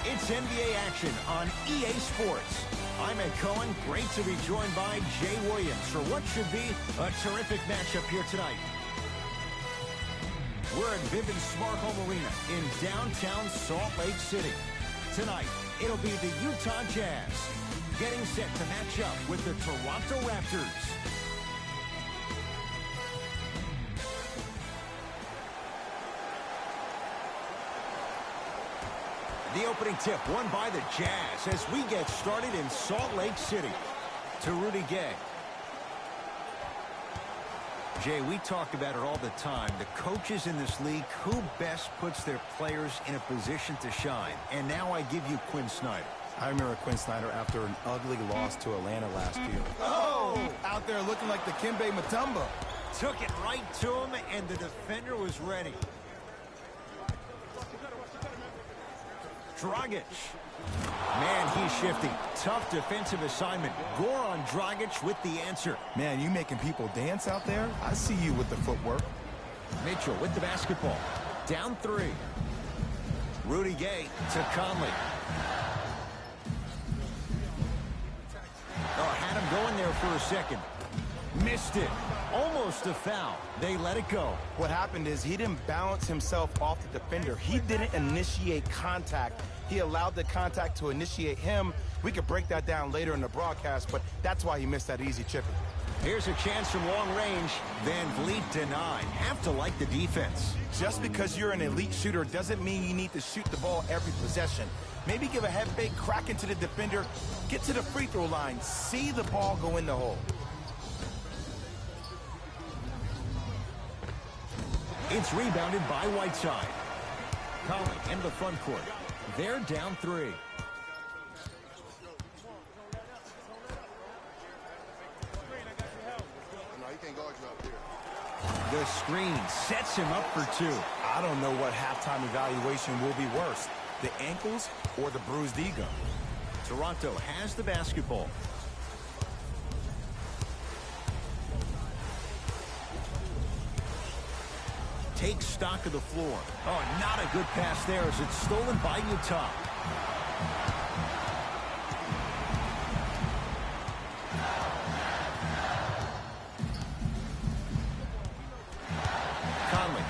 It's NBA action on EA Sports. I'm Ed Cohen. Great to be joined by Jay Williams for what should be a terrific matchup here tonight. We're at Vivint Smart Home Arena in downtown Salt Lake City. Tonight, it'll be the Utah Jazz getting set to match up with the Toronto Raptors. The opening tip won by the Jazz as we get started in Salt Lake City. To Rudy Gay. Jay, we talk about it all the time. The coaches in this league, who best puts their players in a position to shine? And now I give you Quinn Snyder. I remember Quinn Snyder after an ugly loss to Atlanta last year. Oh! Out there looking like the Kimbe Mutombo. Took it right to him, and the defender was ready. Dragic. Man, he's shifty. Tough defensive assignment. Goran Dragic with the answer. Man, you making people dance out there? I see you with the footwork. Mitchell with the basketball. Down three. Rudy Gay to Conley. Oh, had him going there for a second. Missed it. Almost a foul. They let it go. What happened is he didn't bounce himself off the defender. He didn't initiate contact. He allowed the contact to initiate him. We could break that down later in the broadcast, but that's why he missed that easy chipping. Here's a chance from long range. Van Vliet denied. Have to like the defense. Just because you're an elite shooter doesn't mean you need to shoot the ball every possession. Maybe give a head fake, crack into the defender, get to the free throw line, see the ball go in the hole. It's rebounded by Whiteside. Conley into the front court. They're down three. The screen sets him up for two. I don't know what halftime evaluation will be worse, the ankles or the bruised ego. Toronto has the basketball. Takes stock of the floor. Oh, not a good pass there as it's stolen by Utah. Conley.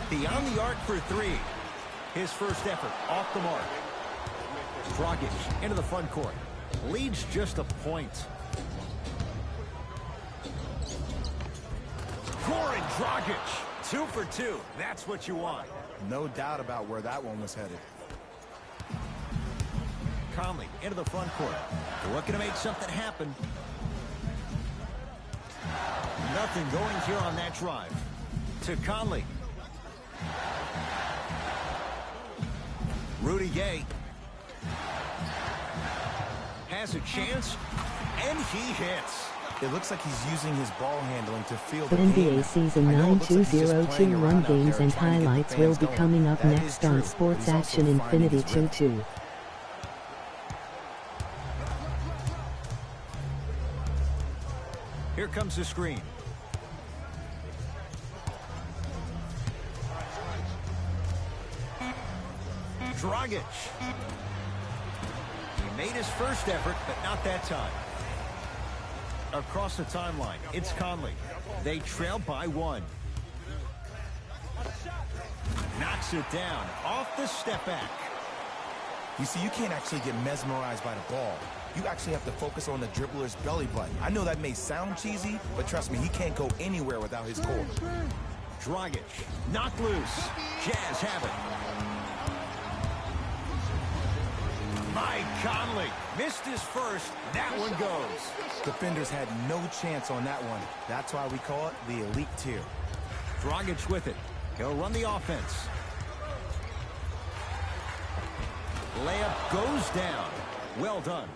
Beyond the arc for three. His first effort off the mark. Dragic into the front court. Leads just a point. Goran Dragic, 2 for 2. That's what you want. No doubt about where that one was headed. Conley into the front court. Looking to make something happen. Nothing going here on that drive. To Conley. Rudy Gay. Has a chance, and he hits. It looks like he's using his ball handling to field The NBA Season 9 2021 games and highlights will be coming up next on Sports Action Infinity 22. Here comes the screen. Dragic. He made his first effort, but not that time. Across the timeline, it's Conley. They trail by 1. Knocks it down off the step back. You see, you can't actually get mesmerized by the ball. You actually have to focus on the dribbler's belly button. I know that may sound cheesy, but trust me, he can't go anywhere without his core. Dragic, knocked loose. Jazz have it. Mike Conley missed his first. That one goes. Defenders had no chance on that one. That's why we call it the elite tier. Dragic with it. He'll run the offense. Layup goes down. Well done.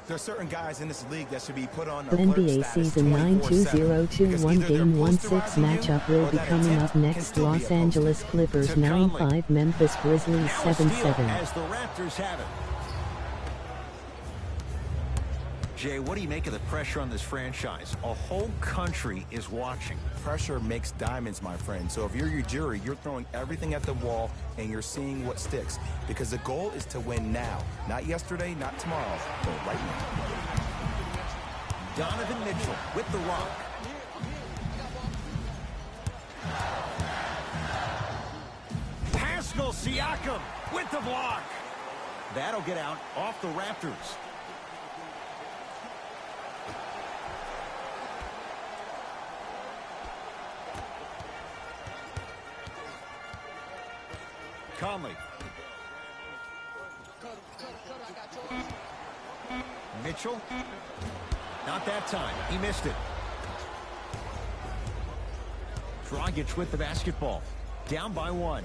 There are certain guys in this league that should be put on The NBA Season 9 2021 Game 1-6 matchup will be coming up next. Los Angeles Clippers 9-5, Memphis Grizzlies 7-7. As the Raptors have it. Jay, what do you make of the pressure on this franchise? A whole country is watching. Pressure makes diamonds, my friend. So if you're your jury, you're throwing everything at the wall and you're seeing what sticks. Because the goal is to win now. Not yesterday, not tomorrow, but right now. Donovan Mitchell with the rock. Pascal Siakam with the block. That'll get out off the Raptors. Conley. Mitchell. Not that time. He missed it. Dragic with the basketball. Down by 1.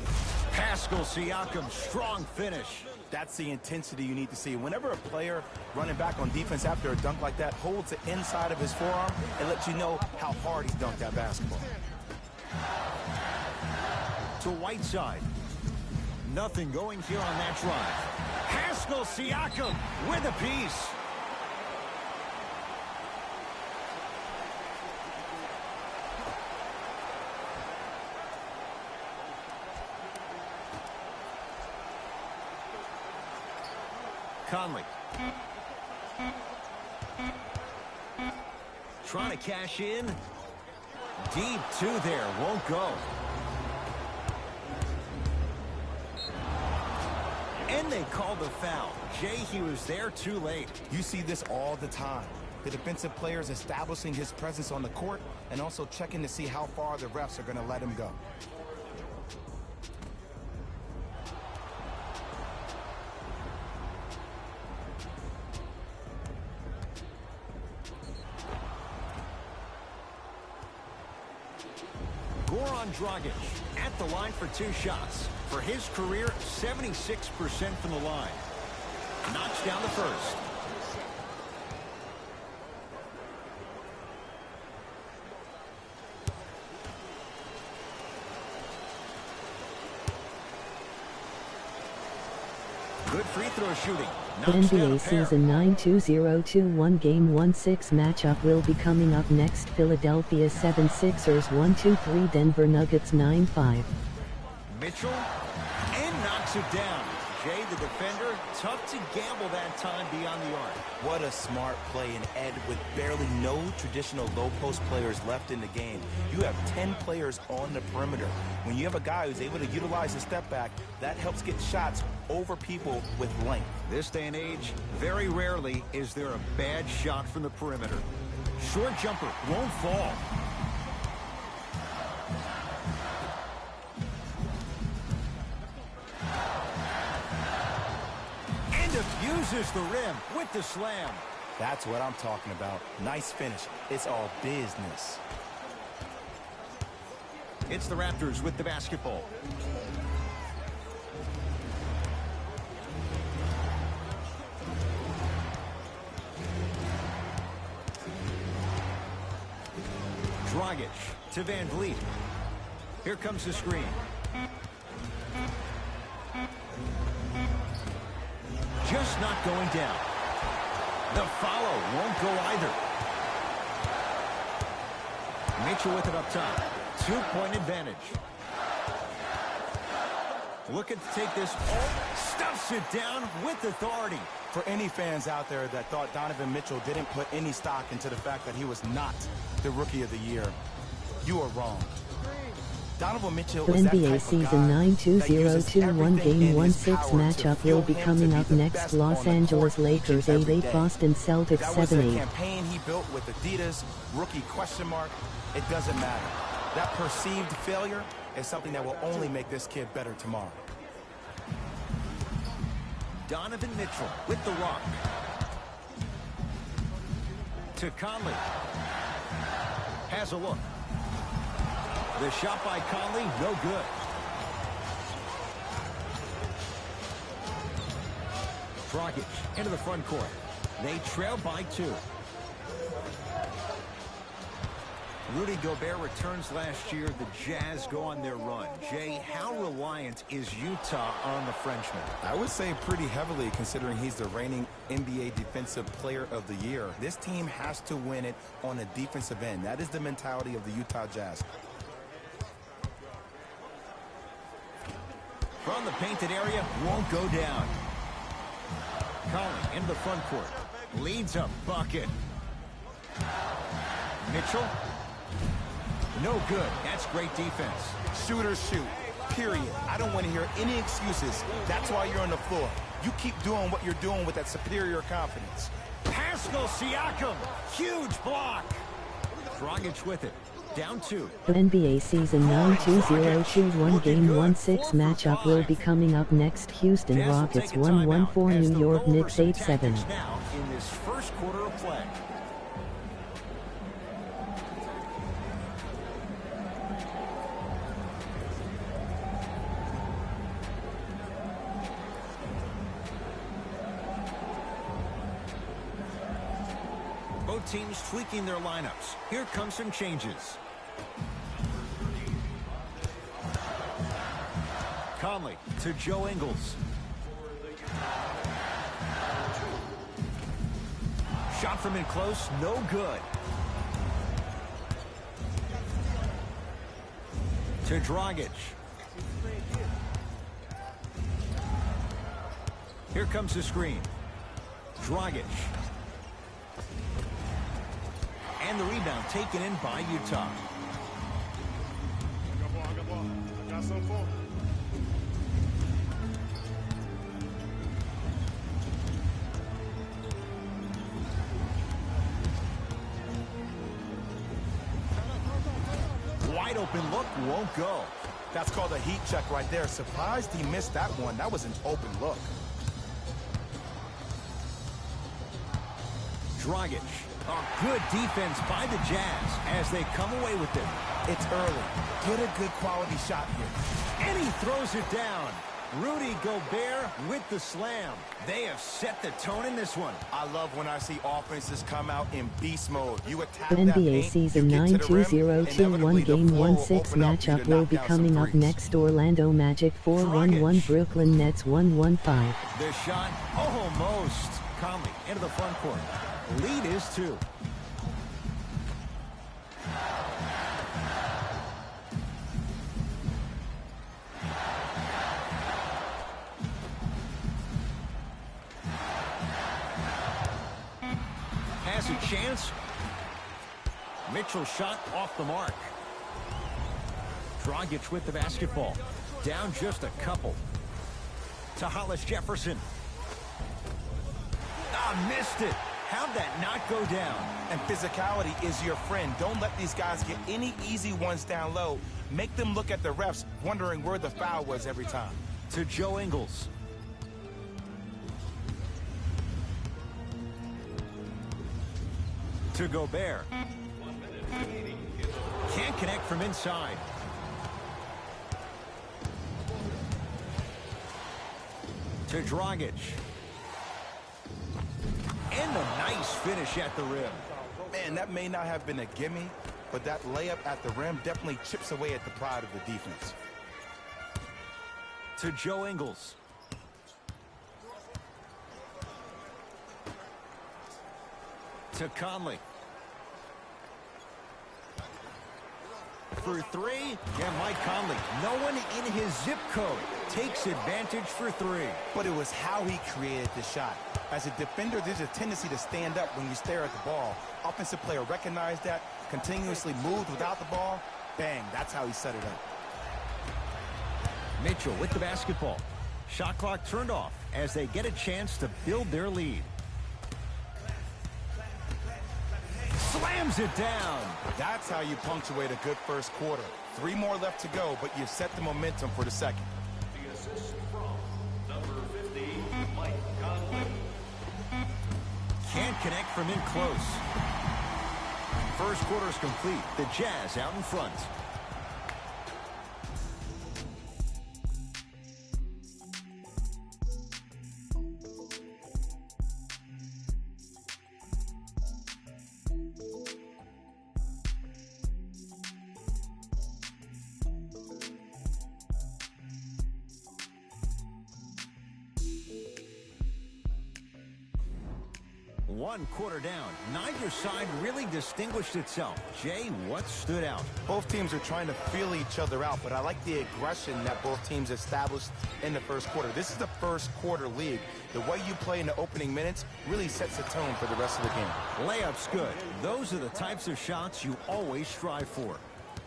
Pascal Siakam, strong finish. That's the intensity you need to see. Whenever a player running back on defense after a dunk like that holds the inside of his forearm, it lets you know how hard he's dunked that basketball. To Whiteside. Nothing going here on that drive. Pascal Siakam with a piece. Conley. Trying to cash in. Deep 2 there. Won't go. And they called the foul. Jay, he was there too late. You see this all the time. The defensive players establishing his presence on the court and also checking to see how far the refs are going to let him go. Dragic at the line for 2 shots. For his career, 76% from the line. Knocks down the first. Good free throw shooting. The NBA Season 9 2021 Game 1-6 matchup will be coming up next. Philadelphia 76ers 1-3 Denver Nuggets 9-5. Mitchell and knocks it down. Jay, the defender, tough to gamble that time beyond the arc. What a smart play, and Ed, with barely no traditional low post players left in the game. You have 10 players on the perimeter. When you have a guy who's able to utilize his step back, that helps get shots over people with length. This day and age, very rarely is there a bad shot from the perimeter. Short jumper won't fall. And diffuses the rim with the slam. That's what I'm talking about. Nice finish. It's all business. It's the Raptors with the basketball. Dragic to Van Vliet. Here comes the screen. Just not going down. The follow won't go either. Mitchell with it up top. 2-point advantage. Looking to take this. Oh, stuffs it down with authority. For any fans out there that thought Donovan Mitchell didn't put any stock into the fact that he was not the Rookie of the Year, you are wrong. Donovan Mitchell The NBA Season 9 2021 Game 1-6 matchup will be coming up next. Los Angeles Lakers 8-8 Boston Celtics 7-8. That was a campaign he built with Adidas, rookie question mark. It doesn't matter. That perceived failure is something that will only make this kid better tomorrow. Donovan Mitchell with the rock. To Conley. Has a look. The shot by Conley, no good. Dragic into the front court. They trail by 2. Rudy Gobert returns last year. The Jazz go on their run. Jay, how reliant is Utah on the Frenchman? I would say pretty heavily, considering he's the reigning NBA Defensive Player of the Year. This team has to win it on the defensive end. That is the mentality of the Utah Jazz. From the painted area, won't go down. Conley into the front court. Leads a bucket. Mitchell. No good. That's great defense. Shooters shoot, period. I don't want to hear any excuses. That's why you're on the floor. You keep doing what you're doing with that superior confidence. Pascal Siakam. Huge block. Dragic with it. Down 2. The NBA season 9-2021 Game 1-6 matchup will be coming up next. Houston Rockets 1-1-4, New York Knicks 8-7. Now in this first quarter of play. Both teams tweaking their lineups. Here comes some changes. Conley to Joe Ingles. Shot from in close, no good. To Dragic. Here comes the screen. Dragic. And the rebound taken in by Utah. Wide open look, won't go. That's called a heat check right there. Surprised he missed that one. That was an open look. Dragic. A good defense by the Jazz as they come away with it. It's early. Get a good quality shot here. And he throws it down. Rudy Gobert with the slam. They have set the tone in this one. I love when I see offenses come out in beast mode. You attack The that NBA paint, season you get to the rim, 9-2021 inevitably the Game floor will 1-6 open up for you to matchup will knock be down coming some up threes. next. Orlando Magic 4-1-1, Brooklyn Nets 1-1-5. The shot almost. Conley into the front court. Lead is 2. Has a chance. Mitchell shot off the mark. Dragic with the basketball. Down just a couple. To Hollis Jefferson. Missed it. How'd that not go down? And physicality is your friend. Don't let these guys get any easy ones down low. Make them look at the refs, wondering where the foul was every time. To Joe Ingles. To Gobert. Can't connect from inside. To Dragic. And a nice finish at the rim. Man, that may not have been a gimme, but that layup at the rim definitely chips away at the pride of the defense. To Joe Ingles. To Conley. For 3, yeah, Mike Conley. No one in his zip code takes advantage for 3. But it was how he created the shot. As a defender, there's a tendency to stand up when you stare at the ball. Offensive player recognized that, continuously moved without the ball. Bang, that's how he set it up. Mitchell with the basketball. Shot clock turned off as they get a chance to build their lead. Slams it down. That's how you punctuate a good first quarter. 3 more left to go, but you've set the momentum for the second. The assist from number 50, Mike Conley. Can't connect from in close. First quarter is complete. The Jazz out in front. one quarter down. Neither side really distinguished itself. Jay, what stood out? Both teams are trying to feel each other out, but I like the aggression that both teams established in the first quarter. This is the first quarter league. The way you play in the opening minutes really sets the tone for the rest of the game. Layup's good. Those are the types of shots you always strive for.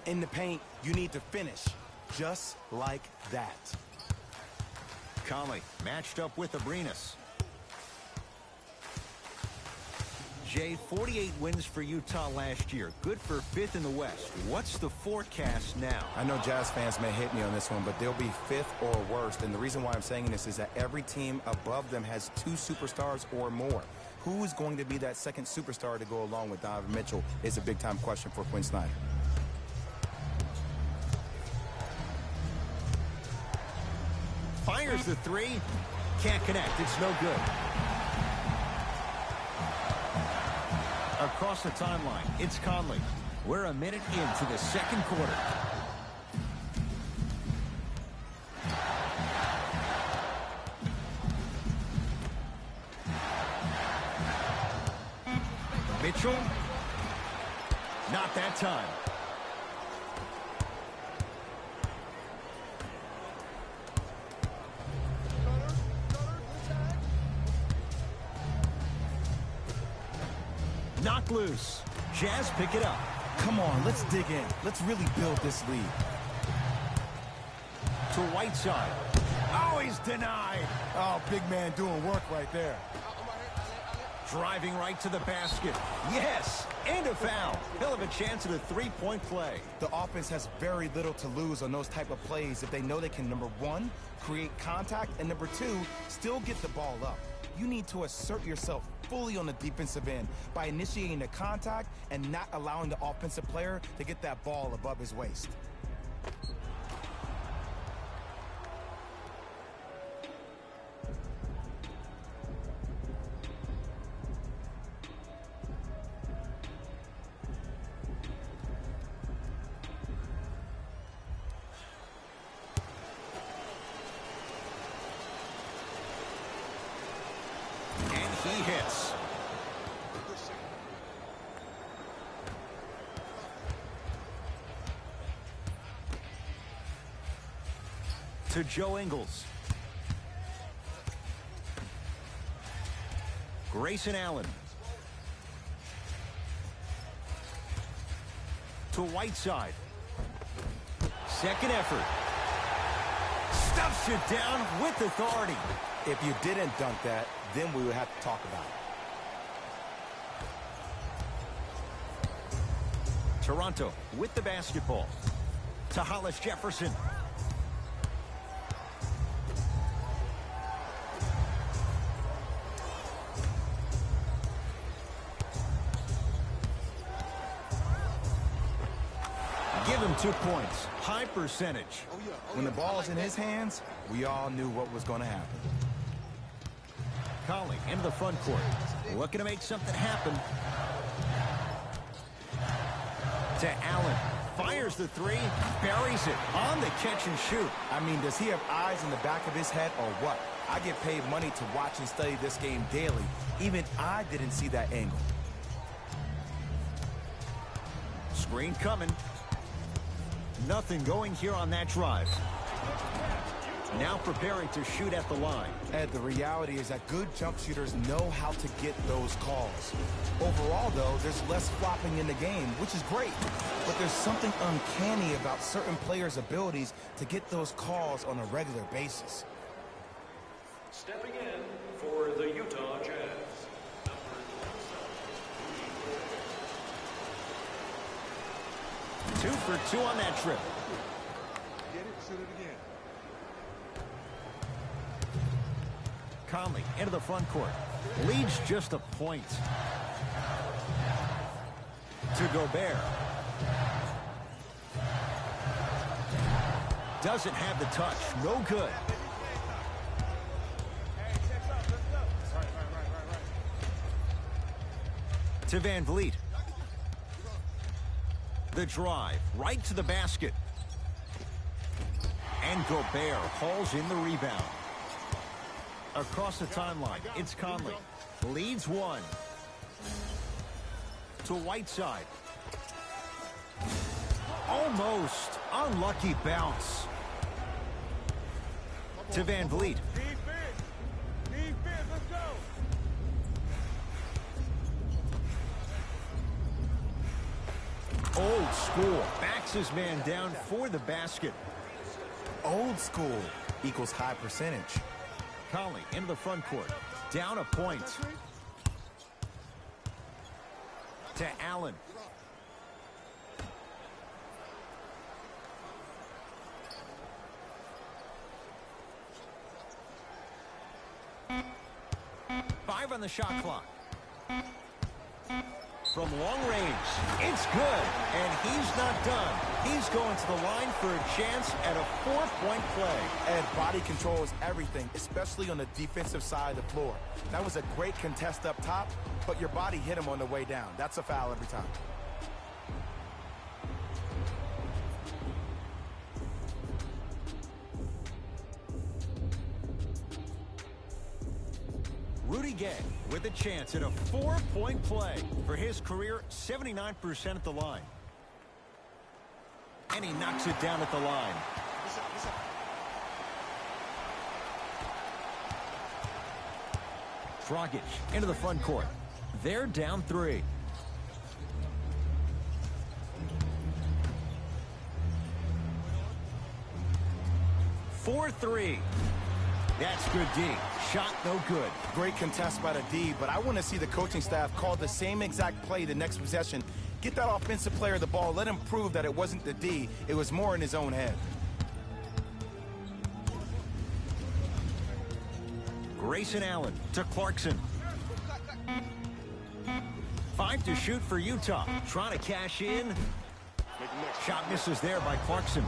In the paint, you need to finish just like that. Conley matched up with Abrinas. Jay, 48 wins for Utah last year. Good for 5th in the West. What's the forecast now? I know Jazz fans may hate me on this one, but they'll be 5th or worse. And the reason why I'm saying this is that every team above them has 2 superstars or more. Who is going to be that second superstar to go along with Donovan Mitchell is a big-time question for Quinn Snyder. Fires the three. Can't connect. It's no good. Across the timeline, it's Conley. We're a minute into the second quarter. Mitchell. Not that time. Knocked loose. Jazz pick it up. Come on, let's dig in. Let's really build this lead. To Whiteside. Oh, he's denied. Oh, big man doing work right there. Driving right to the basket. Yes, and a foul. He'll have a chance at a three-point play. The offense has very little to lose on those type of plays if they know they can, number one, create contact, and number two, still get the ball up. You need to assert yourself fully on the defensive end by initiating the contact and not allowing the offensive player to get that ball above his waist. He hits. To Joe Ingles. Grayson Allen. To Whiteside. Second effort. Stuffs it down with authority. If you didn't dunk that, then we would have to talk about it. Toronto with the basketball. To Hollis Jefferson. Give him 2 points. High percentage. When the ball's in his hands, we all knew what was going to happen. Conley into the front court. Looking to make something happen. To Allen. Fires the three. Buries it on the catch and shoot. I mean, does he have eyes in the back of his head or what? I get paid money to watch and study this game daily. Even I didn't see that angle. Screen coming. Nothing going here on that drive. Now preparing to shoot at the line. Ed, the reality is that good jump shooters know how to get those calls. Overall, though, there's less flopping in the game, which is great. But there's something uncanny about certain players' abilities to get those calls on a regular basis. Stepping in for the Utah Jazz, number 2 for 2 on that trip. Get it, shoot it again. Conley into the front court. Leads just a point. To Gobert. Doesn't have the touch. No good. To Van Vliet. The drive right to the basket. And Gobert hauls in the rebound. Across the timeline, it's Conley. Leads one. to Whiteside. Almost. Unlucky bounce. To Van Vliet. Defense, let's go. Old school. Backs his man down for the basket. Old school equals high percentage. Conley into the front court. Down a point. To Allen. Five on the shot clock. From long range, it's good, and he's not done. He's going to the line for a chance at a 4-point play. And body control is everything, especially on the defensive side of the floor. That was a great contest up top, but your body hit him on the way down. That's a foul every time. Rudy Gay with a chance at a 4-point play for his career, 79% at the line. And he knocks it down at the line. Dragic into the front court. They're down 3. For 3. That's good D. Shot no good. Great contest by the D, but I want to see the coaching staff call the same exact play the next possession. Get that offensive player the ball. Let him prove that it wasn't the D. It was more in his own head. Grayson Allen to Clarkson. 5 to shoot for Utah. Trying to cash in. Shot misses there by Clarkson.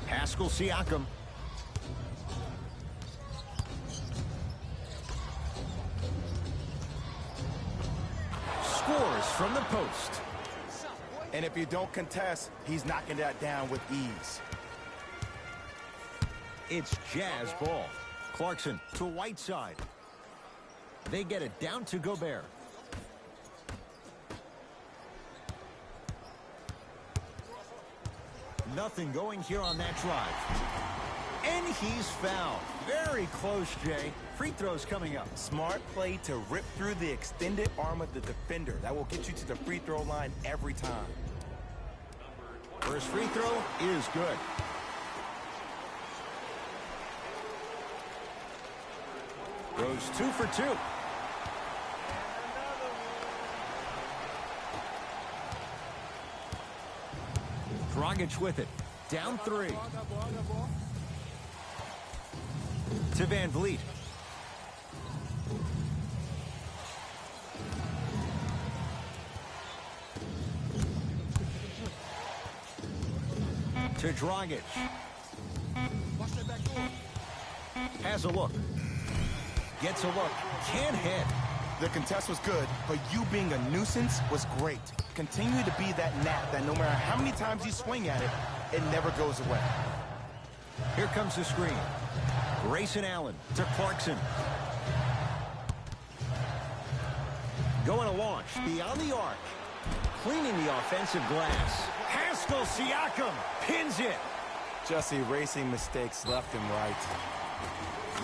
Pascal Siakam. Scores from the post. And if you don't contest, he's knocking that down with ease. It's Jazz ball. Clarkson to Whiteside. They get it down to Gobert. Nothing going here on that drive. And he's fouled. Very close, Jay. Free throws coming up. Smart play to rip through the extended arm of the defender. That will get you to the free throw line every time. First free throw is good. Goes 2 for 2. Dragic with it. Down 3. To Van Vliet. To Dragic. Has a look. Gets a look. Can't hit. The contest was good, but you being a nuisance was great. Continue to be that gnat that no matter how many times you swing at it, it never goes away. Here comes the screen. Grayson Allen to Clarkson. Going to launch beyond the arc. Cleaning the offensive glass. Pascal Siakam pins it. Just erasing mistakes left and right.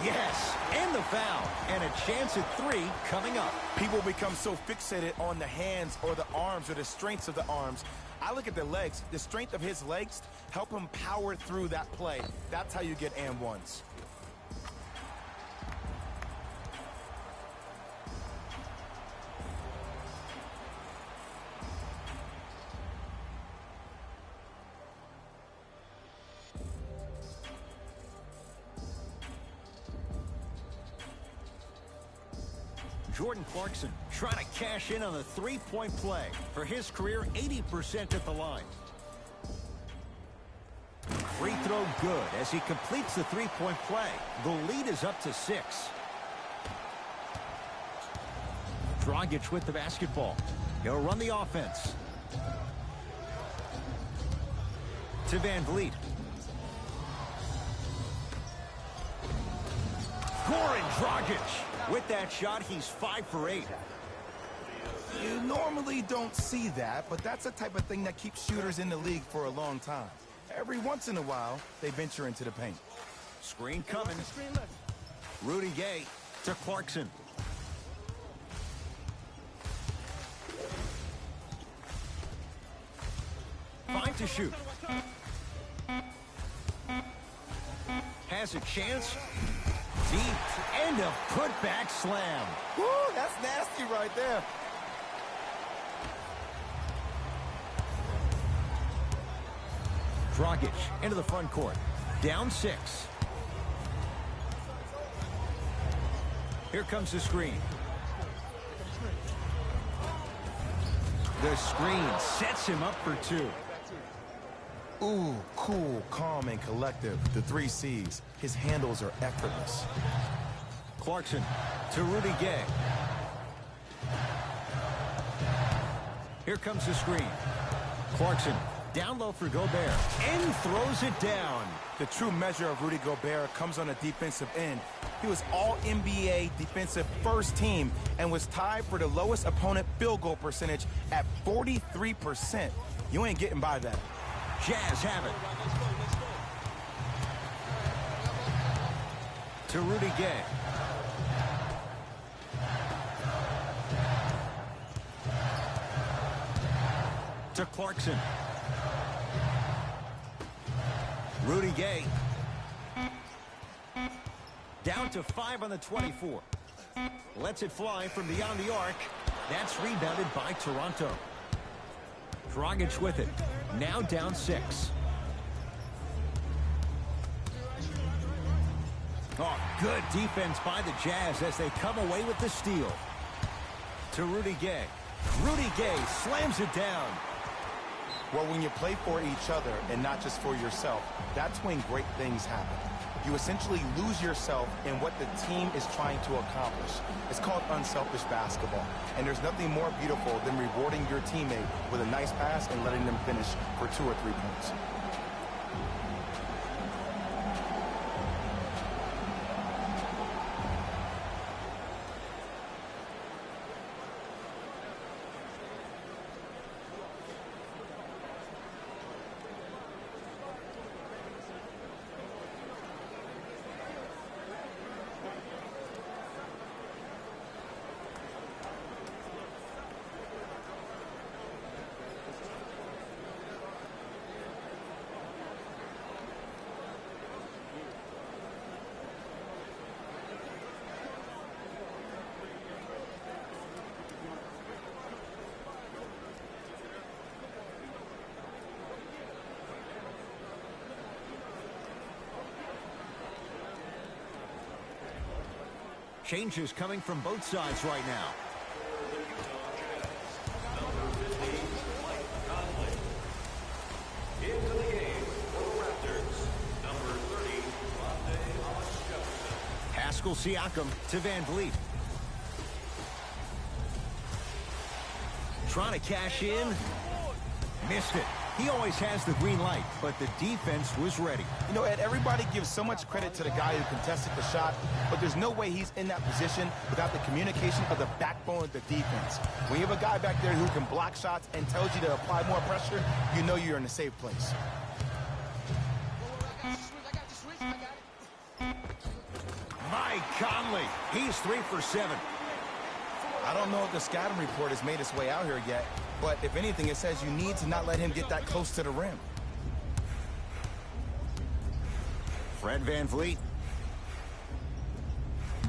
Yes, and the foul. And a chance at 3 coming up. People become so fixated on the hands or the arms or the strengths of the arms. I look at the legs. The strength of his legs help him power through that play. That's how you get and ones. Jordan Clarkson trying to cash in on the 3-point play. For his career, 80% at the line. Free throw good as he completes the 3-point play. The lead is up to 6. Dragic with the basketball. He'll run the offense. To Van Vliet. Goran Dragic. With that shot, he's 5 for 8. You normally don't see that, but that's the type of thing that keeps shooters in the league for a long time. Every once in a while, they venture into the paint. Screen coming. Rudy Gay to Clarkson. Fine to shoot. Has a chance. Deep. And a putback slam. Woo, that's nasty right there. Dragic into the front court. Down 6. Here comes the screen. The screen sets him up for 2. Ooh, cool, calm, and collective. The 3 C's. His handles are effortless. Clarkson to Rudy Gay. Here comes the screen. Clarkson down low for Gobert and throws it down. The true measure of Rudy Gobert comes on the defensive end. He was all-NBA defensive first team and was tied for the lowest opponent field goal percentage at 43%. You ain't getting by that. Jazz have it. To Rudy Gay. To Clarkson. Rudy Gay. Down to 5 on the 24. Lets it fly from beyond the arc. That's rebounded by Toronto. Dragic with it. Now down 6. Oh, good defense by the Jazz as they come away with the steal. To Rudy Gay. Rudy Gay slams it down. Well, when you play for each other and not just for yourself, that's when great things happen. You essentially lose yourself in what the team is trying to accomplish. It's called unselfish basketball. And there's nothing more beautiful than rewarding your teammate with a nice pass and letting them finish for 2 or 3 points. Changes coming from both sides right now. Into the game for the Raptors, number 30, Pascal Siakam to Van Vliet. Trying to cash in. Missed it. He always has the green light, but the defense was ready. You know, Ed, everybody gives so much credit to the guy who contested the shot, but there's no way he's in that position without the communication of the backbone of the defense. When you have a guy back there who can block shots and tells you to apply more pressure, you know you're in a safe place. Mike Conley, he's 3 for 7. I don't know if the scouting report has made its way out here yet, but if anything, it says you need to not let him get that close to the rim. Fred Van Vliet.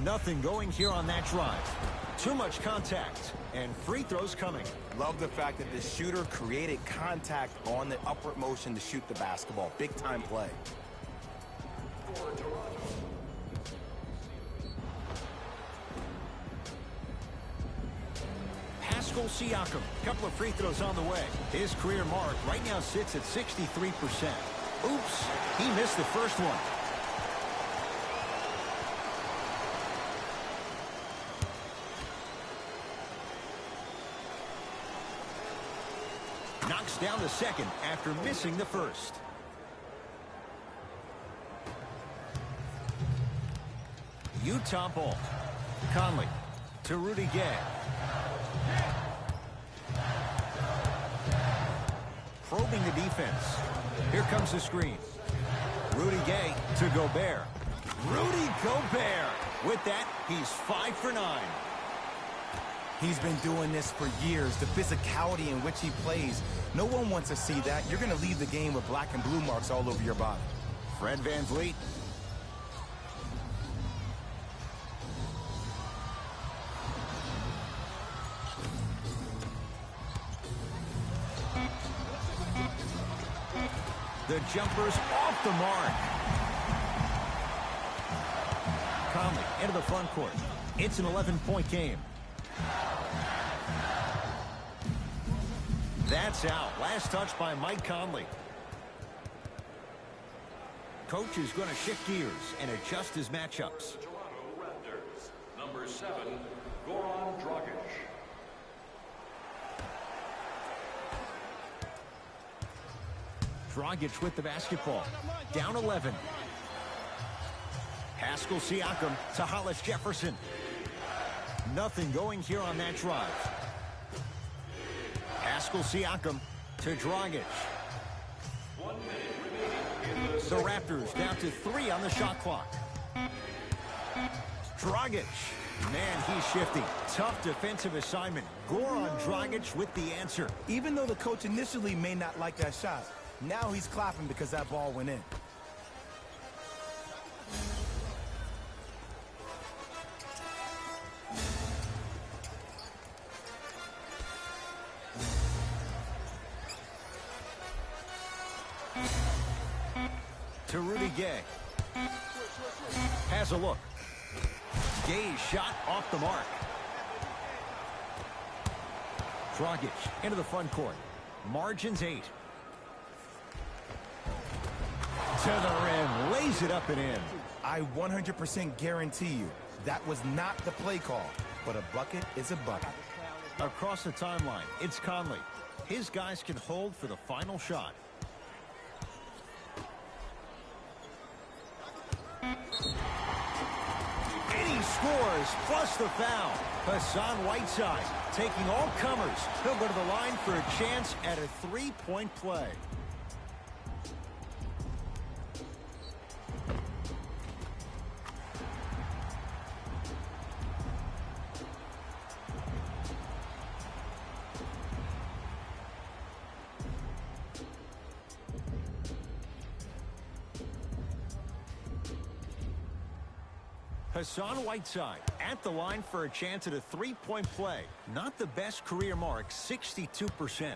Nothing going here on that drive. Too much contact, and free throws coming. Love the fact that the shooter created contact on the upward motion to shoot the basketball. Big time play. Pascal Siakam, couple of free throws on the way. His career mark right now sits at 63%. Oops, he missed the first one. Knocks down the second after missing the first. Utah ball. Conley to Rudy Gay. Probing the defense. Here comes the screen. Rudy Gay to Gobert. Rudy Gobert. With that, he's 5 for 9. He's been doing this for years. The physicality in which he plays. No one wants to see that. You're going to leave the game with black and blue marks all over your body. Fred VanVleet. The jumper's off the mark. Conley into the front court. It's an 11-point game. That's out. Last touch by Mike Conley. Coach is going to shift gears and adjust his matchups. Toronto Raptors, number 7, Goran Dragic. Dragic with the basketball. Down 11. Pascal Siakam to Hollis Jefferson. Nothing going here on that drive. Pascal Siakam to Dragic. 1 minute remaining in the The Raptors down to 3 on the shot clock. Dragic. Man, he's shifty. Tough defensive assignment. Goran Dragic with the answer. Even though the coach initially may not like that shot, now he's clapping because that ball went in. To Rudy Gay. Has a look. Gay's shot off the mark. Dragic into the front court. Margins 8. To the rim. Lays it up and in. I 100% guarantee you that was not the play call, but a bucket is a bucket. Across the timeline, it's Conley. His guys can hold for the final shot. And he scores, plus the foul. Hassan Whiteside taking all comers. He'll go to the line for a chance at a 3-point play. Hassan Whiteside at the line for a chance at a 3-point play. Not the best career mark, 62%.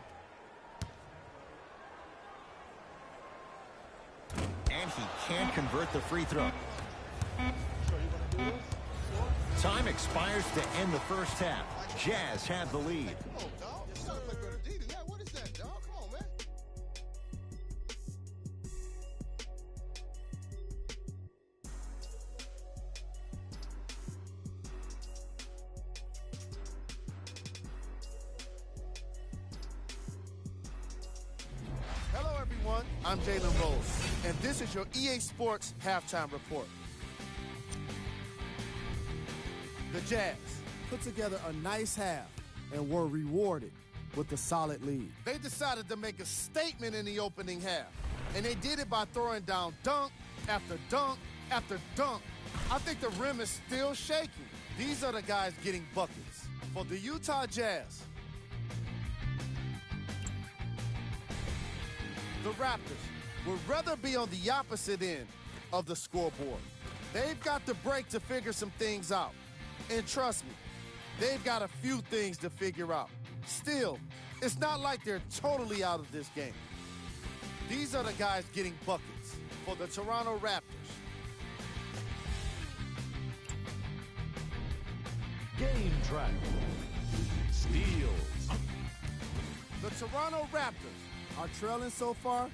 And he can't convert the free throw. Time expires to end the first half. Jazz have the lead. I'm Jalen Rose, and this is your EA Sports Halftime Report. The Jazz put together a nice half and were rewarded with a solid lead. They decided to make a statement in the opening half, and they did it by throwing down dunk after dunk after dunk. I think the rim is still shaking. These are the guys getting buckets. For the Utah Jazz, the Raptors would rather be on the opposite end of the scoreboard. They've got the break to figure some things out. And trust me, they've got a few things to figure out. Still, it's not like they're totally out of this game. These are the guys getting buckets for the Toronto Raptors. game track. Steals. The Toronto Raptors are trailing so far,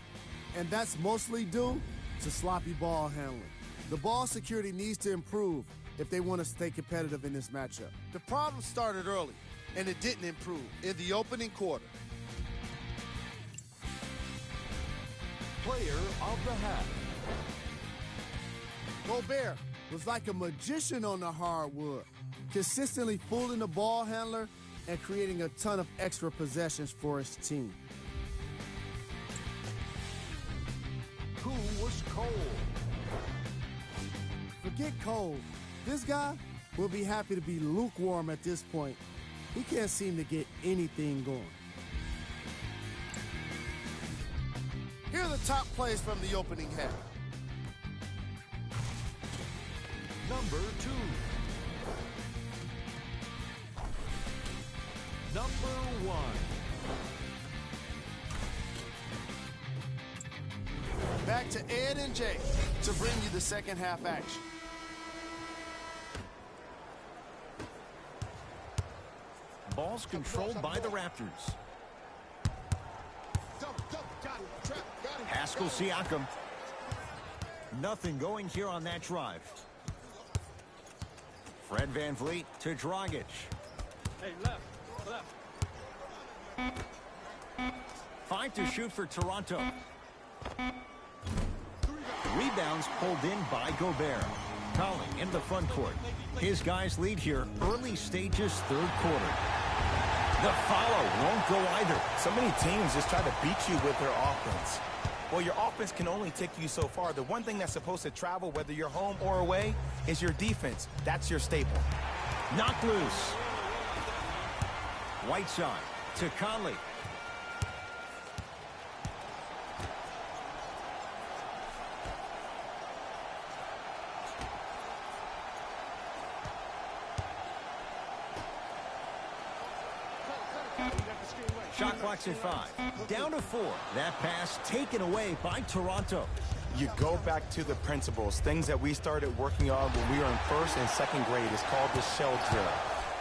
and that's mostly due to sloppy ball handling. The ball security needs to improve if they want to stay competitive in this matchup. The problem started early, and it didn't improve in the opening quarter. Player of the half. Gobert was like a magician on the hardwood. consistently fooling the ball handler and creating a ton of extra possessions for his team. Who was cold? Forget cold. This guy will be happy to be lukewarm at this point. He can't seem to get anything going. Here are the top plays from the opening half. Number 2. Number 1. Back to Ed and Jay to bring you the second half action. Ball's controlled by the Raptors. Pascal Siakam. Nothing going here on that drive. Fred VanVleet to Dragic. Hey, left. 5 to shoot for Toronto. Rebounds pulled in by Gobert. Conley in the front court. His guys lead here early stages, third quarter. The follow won't go either. So many teams just try to beat you with their offense. Well, your offense can only take you so far. The one thing that's supposed to travel, whether you're home or away, is your defense. That's your staple. Knocked loose. Whiteside to Conley. Shot clock's at 5. Down to 4. That pass taken away by Toronto. You go back to the principles, things that we started working on when we were in first and second grade. It's called the shell drill.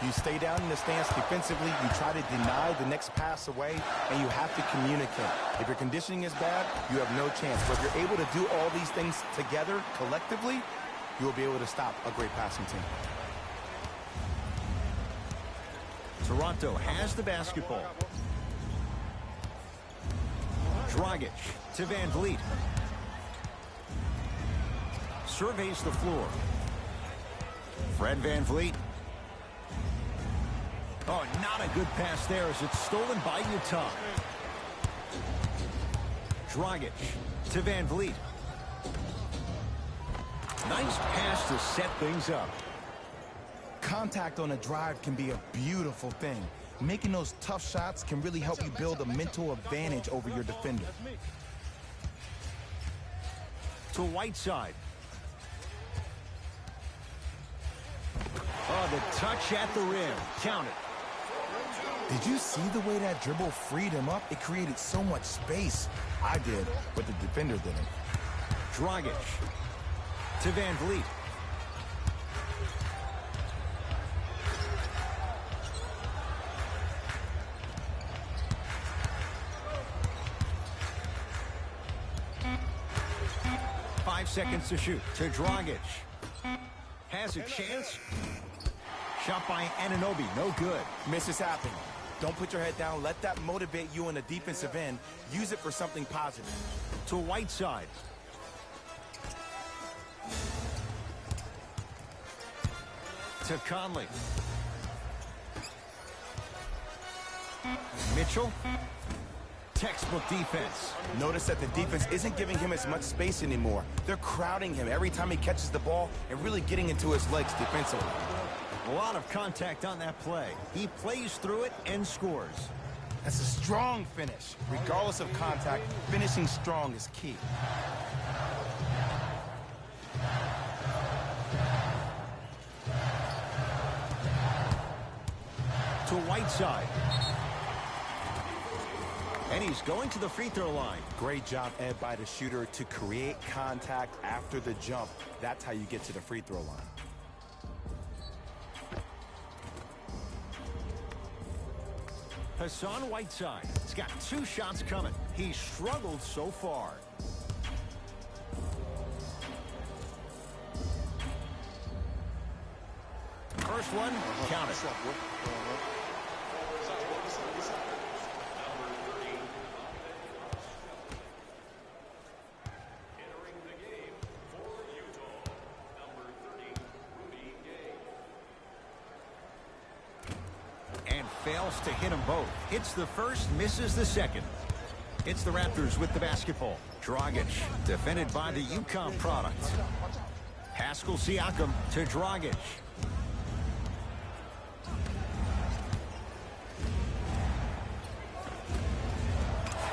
You stay down in the stance defensively, you try to deny the next pass away, and you have to communicate. If your conditioning is bad, you have no chance. But if you're able to do all these things together, collectively, you will be able to stop a great passing team. Toronto has the basketball. Dragic to VanVleet. Surveys the floor. Fred VanVleet. Oh, not a good pass there as it's stolen by Utah. Dragic to VanVleet. Nice pass to set things up. Contact on a drive can be a beautiful thing. Making those tough shots can really help you build a mental advantage over your defender. To Whiteside. Oh, the touch at the rim. Count it. Did you see the way that dribble freed him up? It created so much space. I did, but the defender didn't. Dragic to VanVleet. Seconds to shoot to Dragic. Has a chance. Shot by Anunoby, no good. Misses happen. Don't put your head down. Let that motivate you in the defensive end. Use it for something positive. To Whiteside. To Conley. Mitchell. Textbook defense. Notice that the defense isn't giving him as much space anymore. They're crowding him every time he catches the ball and really getting into his legs defensively. A lot of contact on that play. He plays through it and scores. That's a strong finish. Regardless of contact, finishing strong is key. To Whiteside. And he's going to the free throw line. Great job, Ed, by the shooter to create contact after the jump. That's how you get to the free throw line. Hassan Whiteside has got 2 shots coming. He's struggled so far. First one, count it. fails to hit them both. Hits the first, misses the second. It's the Raptors with the basketball. Dragic, defended by the UConn product. Pascal Siakam to Dragic.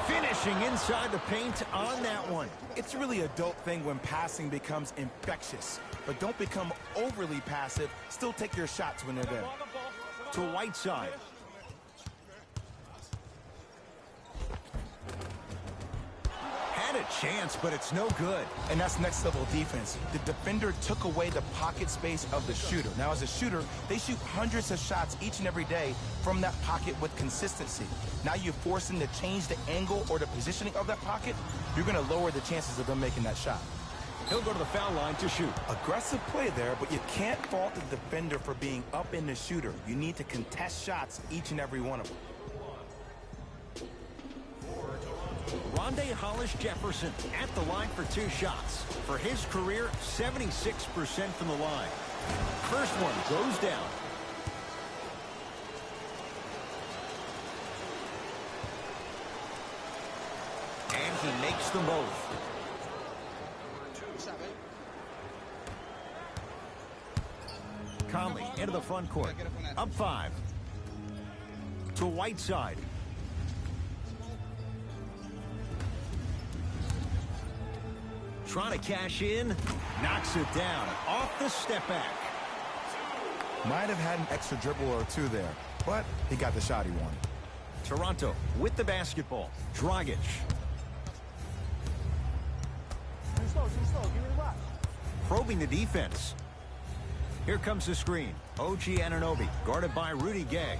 Finishing inside the paint on that one. It's really a dope thing when passing becomes infectious. But don't become overly passive. Still take your shots when they're there. To Whiteside. Had a chance, but it's no good. And that's next level defense. The defender took away the pocket space of the shooter. Now, as a shooter, they shoot hundreds of shots each and every day from that pocket with consistency. Now you force them to change the angle or the positioning of that pocket. You're going to lower the chances of them making that shot. He'll go to the foul line to shoot. Aggressive play there, but you can't fault the defender for being up in the shooter. You need to contest shots, each and every one of them. Rondé Hollis-Jefferson at the line for 2 shots. For his career, 76% from the line. First one goes down. And he makes them both. Conley into the front court. Up 5. To Whiteside. Trying to cash in. Knocks it down. Off the step back. Might have had an extra dribble or two there, but he got the shot he wanted. Toronto with the basketball. Dragic. Probing the defense. Here comes the screen. OG Anunoby guarded by Rudy Gay.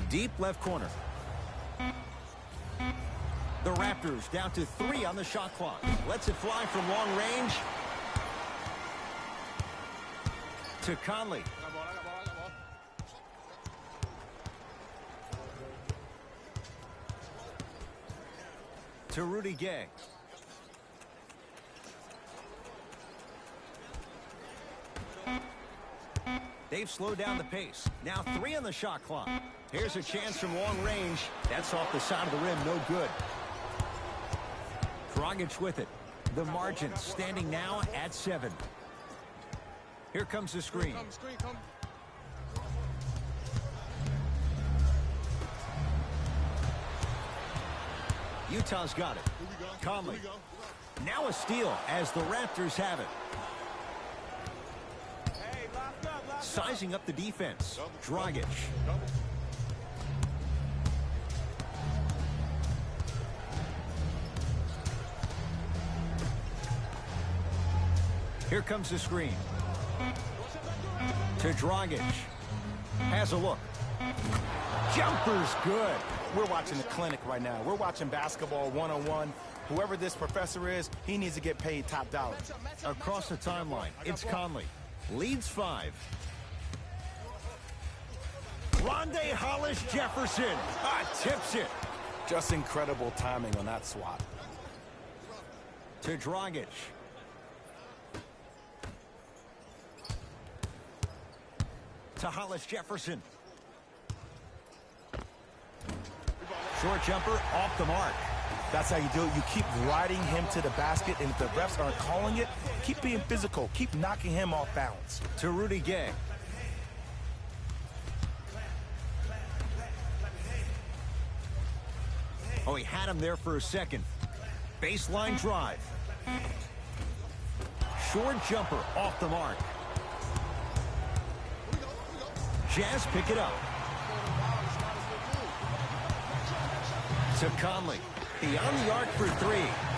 Deep left corner. The Raptors down to 3 on the shot clock. Lets it fly from long range. To Conley. To Rudy Gay. They've slowed down the pace. Now 3 on the shot clock. Here's a chance from long range. That's off the side of the rim. No good. Dragic with it. The margin standing now at 7. Here comes the screen. Utah's got it. Conley. Now a steal as the Raptors have it. Sizing up the defense. Dragic. Here comes the screen. To Dragic. Has a look. Jumper's good. We're watching the clinic right now. We're watching basketball one-on-one. Whoever this professor is, he needs to get paid top dollar. Across the timeline, it's Conley. Leads 5. Rondé Hollis-Jefferson. Tips it. Just incredible timing on that swat. To Dragic. To Hollis-Jefferson. Short jumper off the mark. That's how you do it. You keep riding him to the basket, and if the refs aren't calling it, keep being physical. Keep knocking him off balance. To Rudy Gay. Oh, he had him there for a second. Baseline drive. Short jumper off the mark. Jazz pick it up. To Conley. Beyond the arc for 3.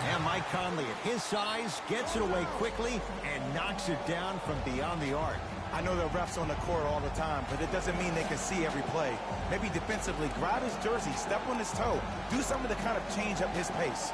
And Mike Conley at his size gets it away quickly and knocks it down from beyond the arc. I know the refs on the court all the time, but it doesn't mean they can see every play. Maybe defensively, grab his jersey, step on his toe, do something to kind of change up his pace.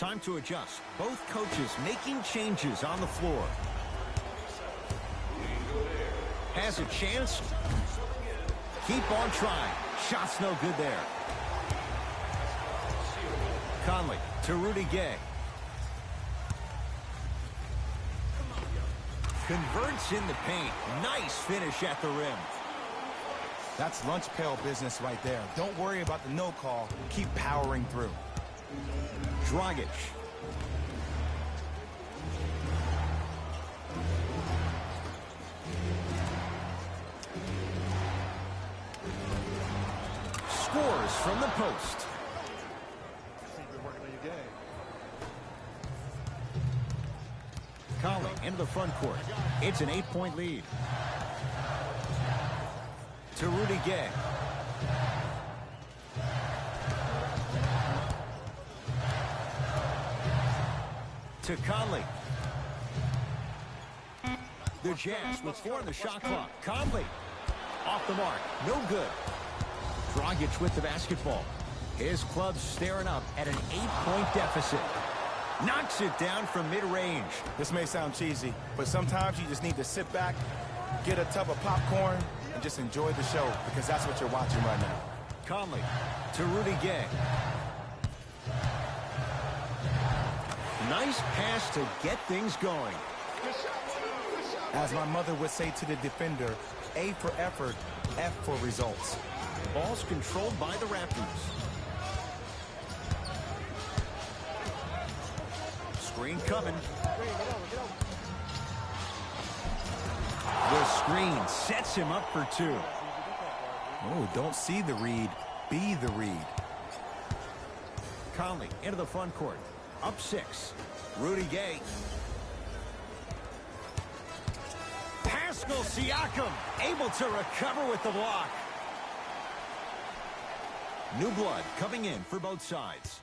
Time to adjust. Both coaches making changes on the floor. Has a chance. Keep on trying. Shot's no good there. Conley to Rudy Gay. Converts in the paint. Nice finish at the rim. That's lunch pail business right there. Don't worry about the no call. Keep powering through. Dragic. Scores from the post. Conley into the front court. It's an 8-point lead. To Rudy Gay. To Conley. The Jazz with 4 on the shot clock. Conley off the mark. No good. Dragic with the basketball. His club's staring up at an 8-point deficit. Knocks it down from mid-range. This may sound cheesy, but sometimes you just need to sit back, get a tub of popcorn, and just enjoy the show, because that's what you're watching right now. Conley to Rudy Gay. Nice pass to get things going. As my mother would say to the defender, A for effort, F for results. Ball's controlled by the Raptors. Screen coming. The screen sets him up for 2. Oh, don't see the read, be the read. Conley into the front court. Up 6. Rudy Gay. Pascal Siakam able to recover with the block. New blood coming in for both sides.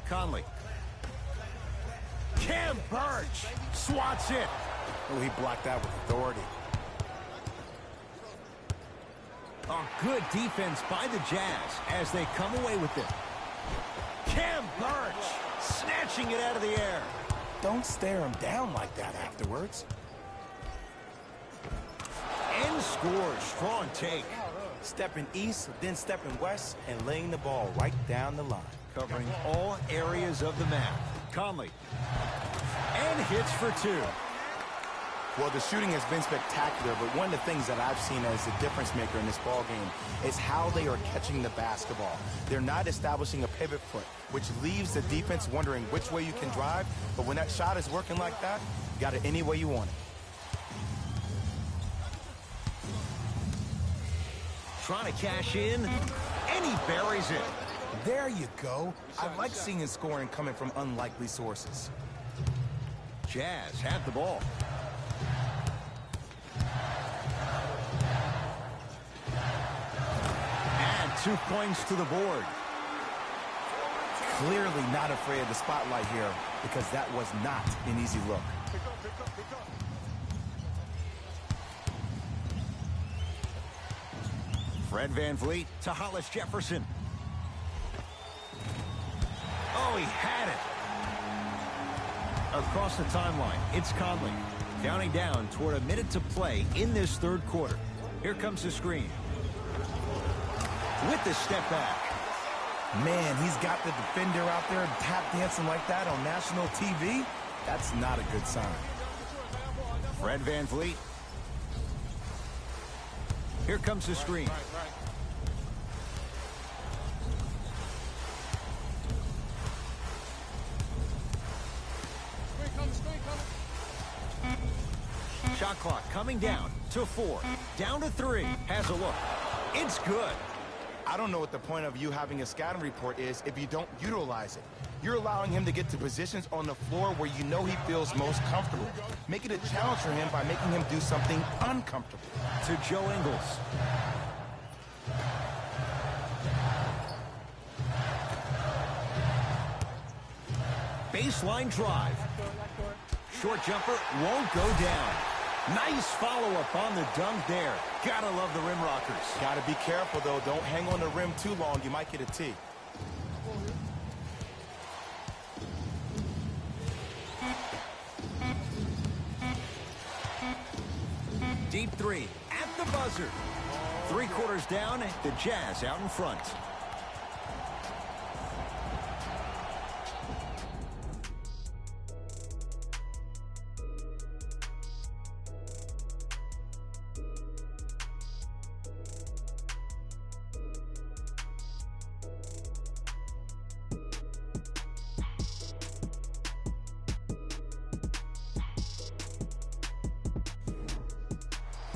Conley. Cam Birch swats it. Oh, he blocked that with authority. A good defense by the Jazz as they come away with it. Cam Birch snatching it out of the air. Don't stare him down like that afterwards. And scores. Strong take. Stepping east, then stepping west, and laying the ball right down the line. Covering all areas of the map. Conley. And hits for 2. Well, the shooting has been spectacular, but one of the things that I've seen as the difference maker in this ball game is how they are catching the basketball. They're not establishing a pivot foot, which leaves the defense wondering which way you can drive, but when that shot is working like that, you got it any way you want it. Trying to cash in, and he buries it. There you go. I like seeing scoring coming from unlikely sources. Jazz have the ball. Add 2 points to the board. Clearly not afraid of the spotlight here, because that was not an easy look. Fred VanVleet to Hollis Jefferson. Oh, he had it. Across the timeline, it's Conley. Counting down toward a minute to play in this 3rd quarter. Here comes the screen. With the step back. Man, he's got the defender out there tap dancing like that on national TV. That's not a good sign. Fred VanVleet. Here comes the screen. Shot clock coming down to 4. Down to 3. Has a look. It's good. I don't know what the point of you having a scouting report is if you don't utilize it. You're allowing him to get to positions on the floor where you know he feels most comfortable. Make it a challenge for him by making him do something uncomfortable. To Joe Ingles. Baseline drive. short jumper won't go down. Nice follow-up on the dunk there. Gotta love the rim rockers. Gotta be careful, though. Don't hang on the rim too long. You might get a tee. Deep three at the buzzer. 3 quarters down, the Jazz out in front.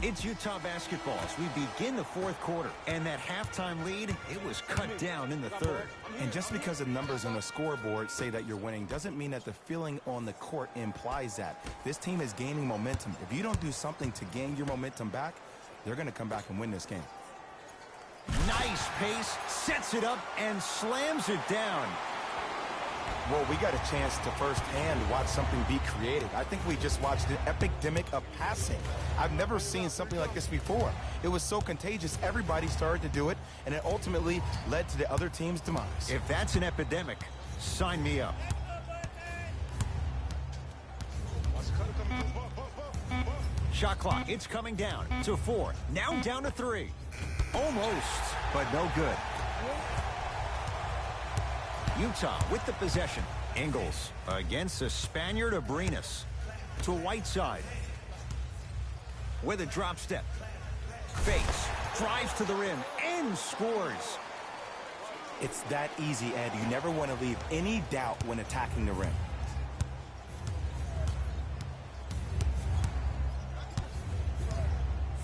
It's Utah basketball as we begin the 4th quarter. And that halftime lead, it was cut down in the 3rd. And just because the numbers on the scoreboard say that you're winning doesn't mean that the feeling on the court implies that. This team is gaining momentum. If you don't do something to gain your momentum back, they're going to come back and win this game. Nice pace, sets it up, and slams it down. Well, we got a chance to firsthand watch something be created. I think we just watched an epidemic of passing. I've never seen something like this before. It was so contagious, everybody started to do it, and it ultimately led to the other team's demise. If that's an epidemic, sign me up. Shot clock, it's coming down to 4. Now down to 3. Almost, but no good. Utah with the possession. Ingles against the Spaniard Abrinas. To Whiteside. With a drop step. Fakes. Drives to the rim. And scores. It's that easy, Ed. You never want to leave any doubt when attacking the rim.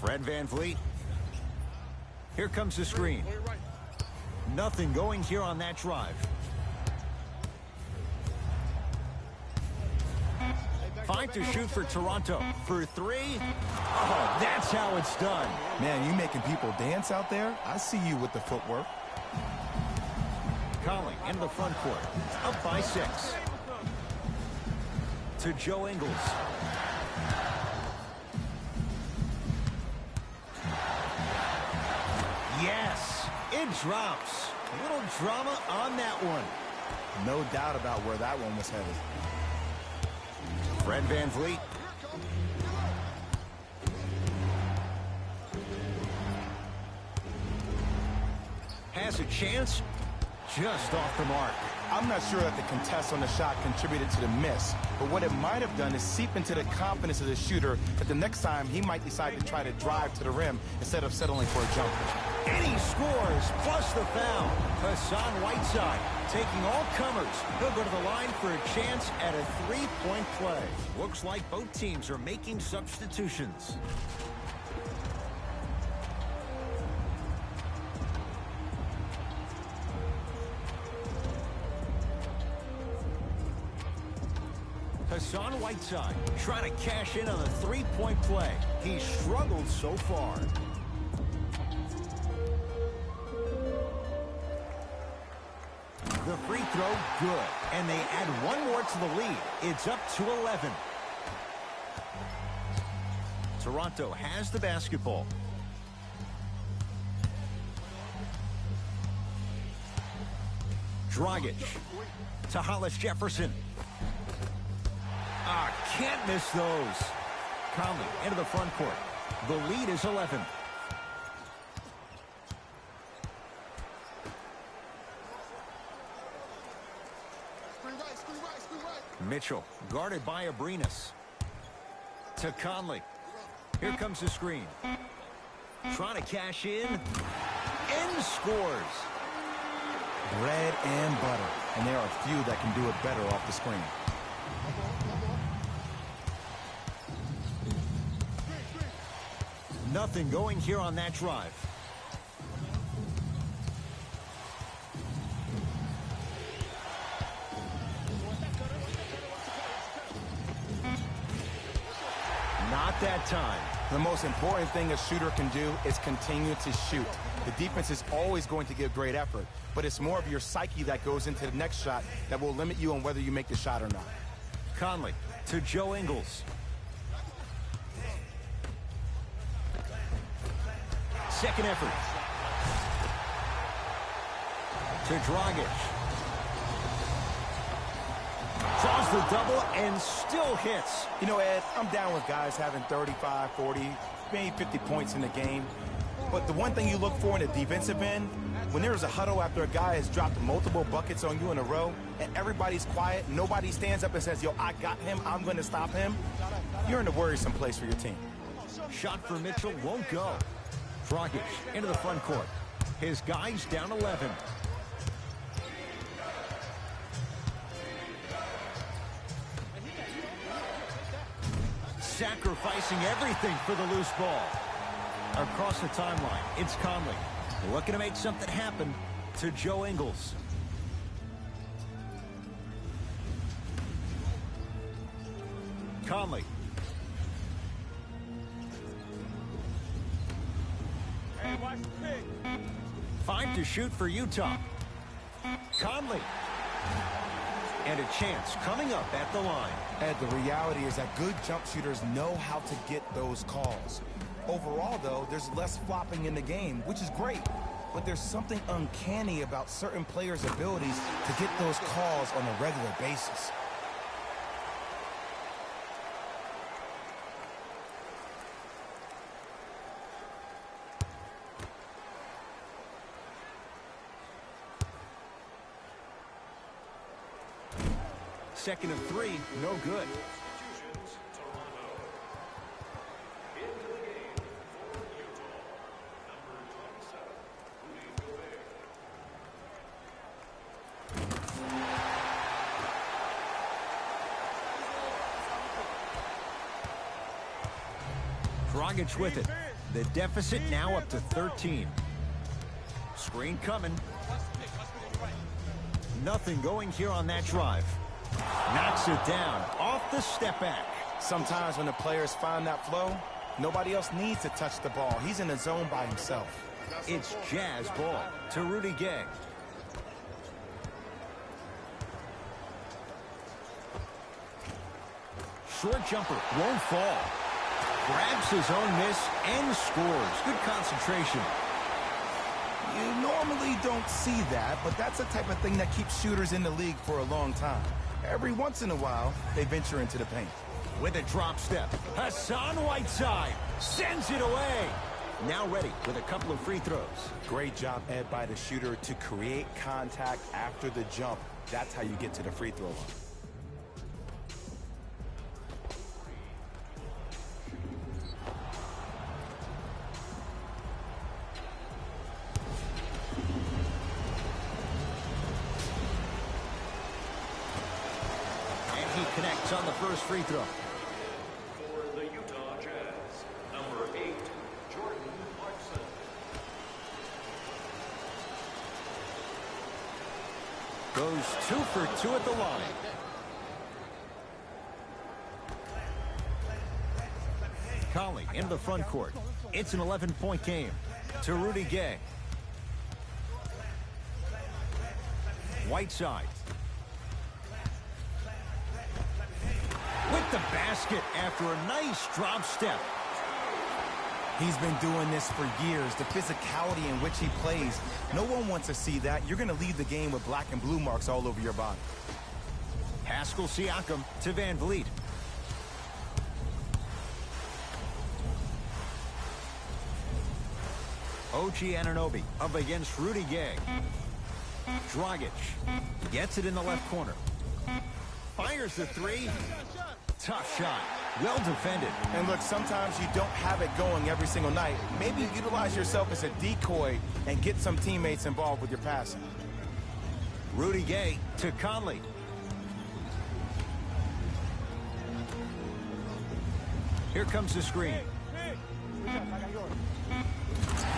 Fred VanVleet. Here comes the screen. Nothing going here on that drive. 5 to shoot for Toronto. For 3. Oh, that's how it's done. Man, you making people dance out there? I see you with the footwork. Conley into the front court. Up by 6. To Joe Ingles. Yes, it drops. A little drama on that one. No doubt about where that one was headed. Fred VanVleet. Has a chance. Just off the mark. I'm not sure that the contest on the shot contributed to the miss, but what it might have done is seep into the confidence of the shooter that the next time he might decide to try to drive to the rim instead of settling for a jumper. And he scores, plus the foul. Hassan Whiteside taking all comers. He'll go to the line for a chance at a 3-point play. Looks like both teams are making substitutions. Hassan Whiteside trying to cash in on a 3-point play. He struggled so far. The free throw, good. And they add one more to the lead. It's up to 11. Toronto has the basketball. Dragic to Hollis Jefferson. Can't miss those. Conley into the front court. The lead is 11. Mitchell guarded by Abrinas. To Conley. Here comes the screen. Trying to cash in. And scores. Bread and butter. And there are few that can do it better off the screen. Nothing going here on that drive. Not that time. The most important thing a shooter can do is continue to shoot. The defense is always going to give great effort, but it's more of your psyche that goes into the next shot that will limit you on whether you make the shot or not. Conley to Joe Ingles. Second effort. To Dragic. Draws the double and still hits. You know, Ed, I'm down with guys having 35, 40, maybe 50 points in the game. But the one thing you look for in a defensive end, when there's a huddle after a guy has dropped multiple buckets on you in a row, and everybody's quiet, nobody stands up and says, yo, I got him, I'm going to stop him, you're in a worrisome place for your team. Shot for Mitchell won't go. Dragic into the front court. His guys down 11. Sacrificing everything for the loose ball. Across the timeline, it's Conley. Looking to make something happen to Joe Ingles. Conley. Hey, watch the pick. 5 to shoot for Utah. Conley. And a chance coming up at the line. Ed, the reality is that good jump shooters know how to get those calls. Overall, though, there's less flopping in the game, which is great. But there's something uncanny about certain players' abilities to get those calls on a regular basis. Second of 3, no good. Dragic with it. The deficit now up to 13. Screen coming. Nothing going here on that drive. Knocks it down off the step back. Sometimes when the players find that flow, nobody else needs to touch the ball. He's in the zone by himself. It's Jazz ball to Rudy Gay. Short jumper won't fall. Grabs his own miss and scores. Good concentration. You normally don't see that, but that's the type of thing that keeps shooters in the league for a long time. Every once in a while, they venture into the paint. With a drop step, Hassan Whiteside sends it away. Now ready with a couple of free throws. Great job, Ed, by the shooter to create contact after the jump. That's how you get to the free throw line. Connects on the first free throw. For the Utah Jazz, number 8, Jordan Clarkson. Goes 2 for 2 at the line. Conley into the front court. It's an 11-point game to Rudy Gay. Whiteside. With the basket after a nice drop step. He's been doing this for years. The physicality in which he plays, no one wants to see that. You're going to leave the game with black and blue marks all over your body. Pascal Siakam to Van Vliet. OG Anunoby up against Rudy Gay. Dragic gets it in the left corner. Fires the 3. Tough shot. Well defended. And look, sometimes you don't have it going every single night. Maybe utilize yourself as a decoy and get some teammates involved with your passing. Rudy Gay to Conley. Here comes the screen.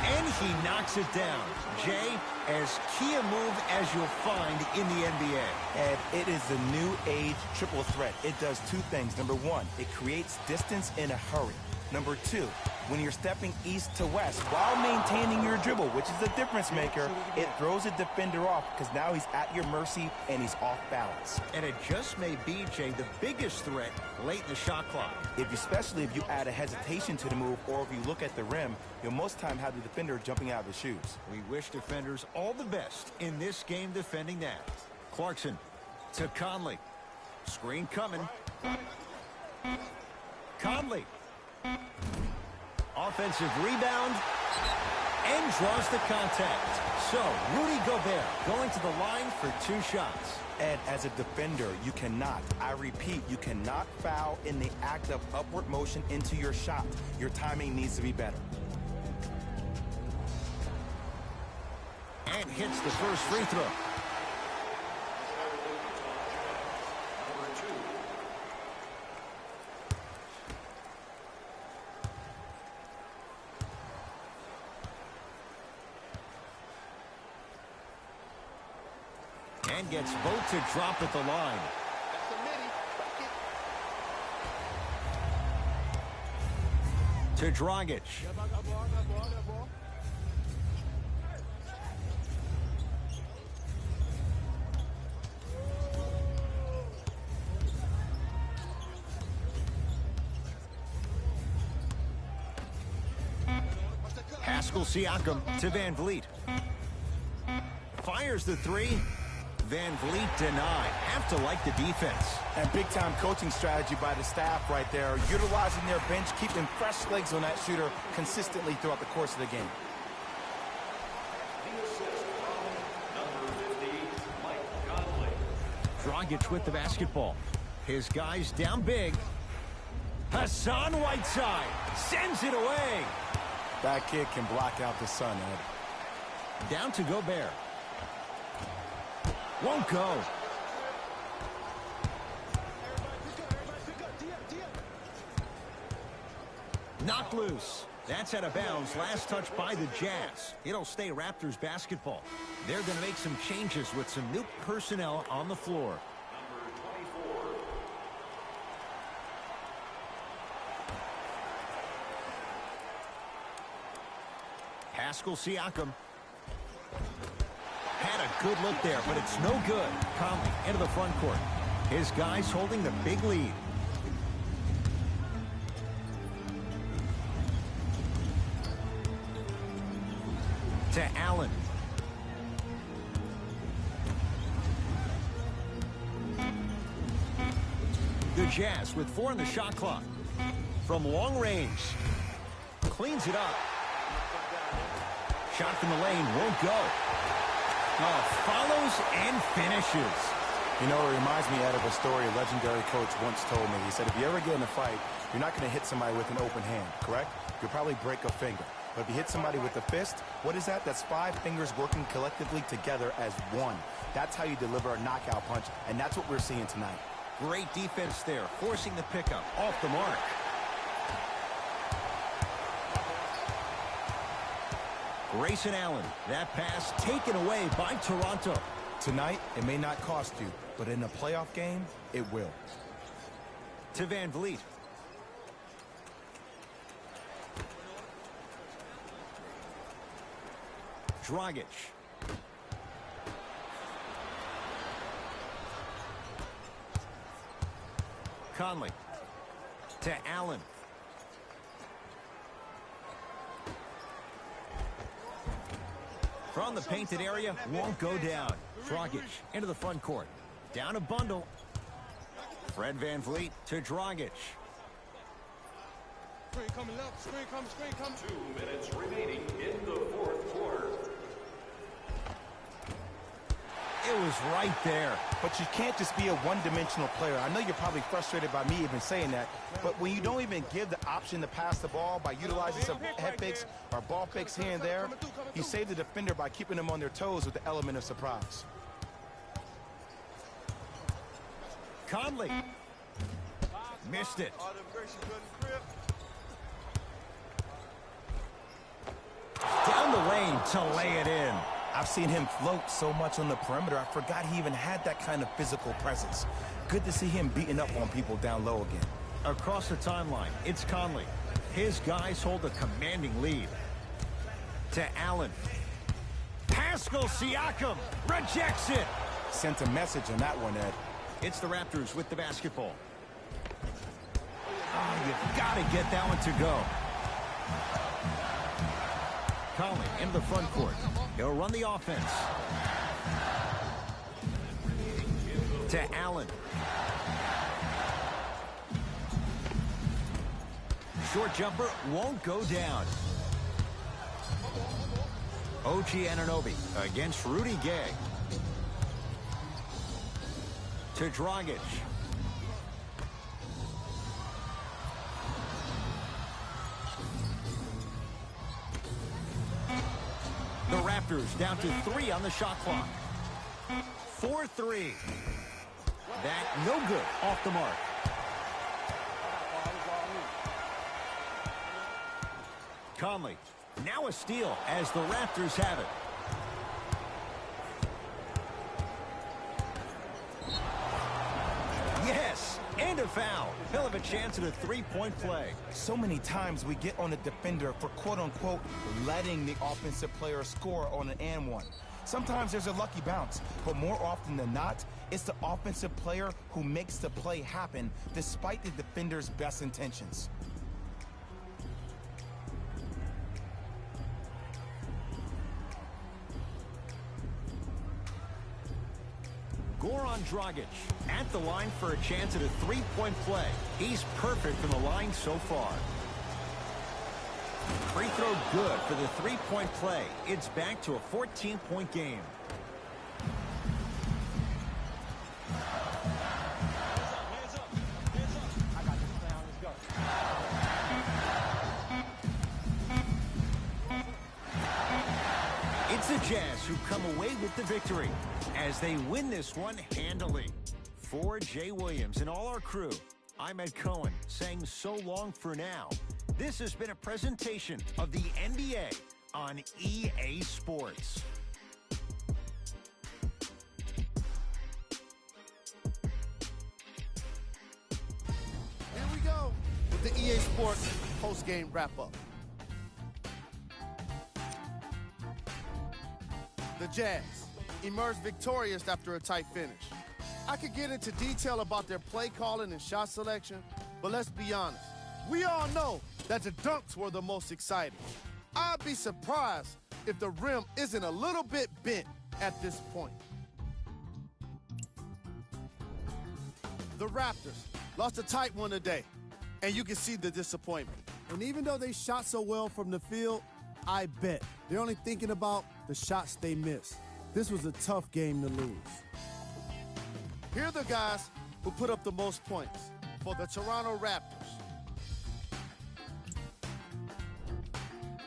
And he knocks it down. Jay, as key a move as you'll find in the NBA. And it is the new age triple threat. It does 2 things. Number 1, it creates distance in a hurry. Number 2, when you're stepping east to west while maintaining your dribble, which is a difference maker, it throws a defender off because now he's at your mercy and he's off balance. And it just may be, Jay, the biggest threat late in the shot clock. Especially if you add a hesitation to the move, or if you look at the rim, you'll most time have the defender jumping out of his shoes. We wish defenders all the best in this game defending that. Clarkson to Conley. Screen coming. Conley. Offensive rebound. And draws the contact. So, Rudy Gobert going to the line for 2 shots. Ed, as a defender, you cannot, I repeat, you cannot foul in the act of upward motion into your shot. Your timing needs to be better. And hits the first free throw. And gets both to drop at the line. To Dragic. Pascal Siakam to Van Vliet. Fires the 3. Van Vliet denied. Have to like the defense. And big-time coaching strategy by the staff right there, utilizing their bench, keeping fresh legs on that shooter consistently throughout the course of the game. Dragic with the basketball. His guys down big. Hassan Whiteside sends it away. That kid can block out the sun, Ed. Down to Gobert. Won't go. Knocked loose. That's out of bounds. Last touch by the Jazz. It'll stay Raptors basketball. They're going to make some changes with some new personnel on the floor. Pascal Siakam. Had a good look there, but it's no good. Conley into the front court. His guys holding the big lead. To Allen. The Jazz with 4 in the shot clock. From long range. Cleans it up. Shot from the lane won't go. Oh, follows and finishes. You know, it reminds me, Ed, of a story a legendary coach once told me. He said, if you ever get in a fight, you're not going to hit somebody with an open hand, correct? You'll probably break a finger. But if you hit somebody with a fist, what is that? That's 5 fingers working collectively together as one. That's how you deliver a knockout punch, and that's what we're seeing tonight. Great defense there, forcing the pickup off the mark. Grayson Allen, that pass taken away by Toronto. Tonight, it may not cost you, but in a playoff game, it will. To Van Vliet. Dragic. Conley. To Allen. From the painted area, won't go down. Dragic into the front court. Down a bundle. Fred Van Vliet to Dragic. Screen coming left, screen coming. 2 minutes remaining in the 4th quarter. It was right there. But you can't just be a one-dimensional player. I know you're probably frustrated by me even saying that, but when you don't even give the option to pass the ball by utilizing some head fakes or ball fakes here and there, you save the defender by keeping them on their toes with the element of surprise. Conley. Missed it. Down the lane to lay it in. I've seen him float so much on the perimeter, I forgot he even had that kind of physical presence. Good to see him beating up on people down low again. Across the timeline, it's Conley. His guys hold a commanding lead. To Allen. Pascal Siakam rejects it. Sent a message on that one, Ed. It's the Raptors with the basketball. Oh, you've got to get that one to go. Conley into the front court. He'll run the offense. To Allen. Short jumper won't go down. OG Anunoby against Rudy Gay. To Dragic. The Raptors down to 3 on the shot clock. 4-3. That no good, off the mark. Conley, now a steal as the Raptors have it. Yes, and a foul. He'll have a chance at a three-point play. So many times we get on the defender for quote-unquote letting the offensive player score on an and one. Sometimes there's a lucky bounce, but more often than not, it's the offensive player who makes the play happen despite the defender's best intentions. Goran Dragic at the line for a chance at a three-point play. He's perfect from the line so far. Free throw good for the three-point play. It's back to a 14-point game. It's the Jazz who come away with the victory as they win this one handily. For Jay Williams and all our crew, I'm Ed Cohen saying so long for now. This has been a presentation of the NBA on EA Sports. Here we go with the EA Sports post-game wrap-up. The Jazz emerged victorious after a tight finish. I could get into detail about their play calling and shot selection, but let's be honest. We all know that the dunks were the most exciting. I'd be surprised if the rim isn't a little bit bent at this point. The Raptors lost a tight one today, and you can see the disappointment. And even though they shot so well from the field, I bet they're only thinking about the shots they missed. This was a tough game to lose. Here are the guys who put up the most points for the Toronto Raptors.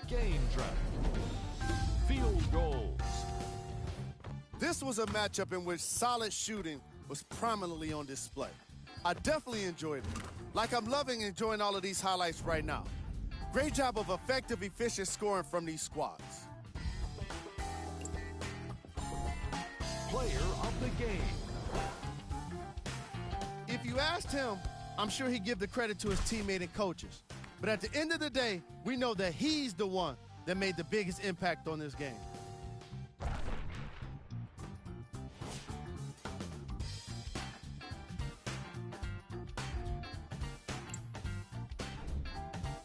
Game drive. Field goals. This was a matchup in which solid shooting was prominently on display. I definitely enjoyed it. Like I'm loving enjoying all of these highlights right now. Great job of effective, efficient scoring from these squads. Player of the game. If you asked him, I'm sure he'd give the credit to his teammate and coaches. But at the end of the day, we know that he's the one that made the biggest impact on this game.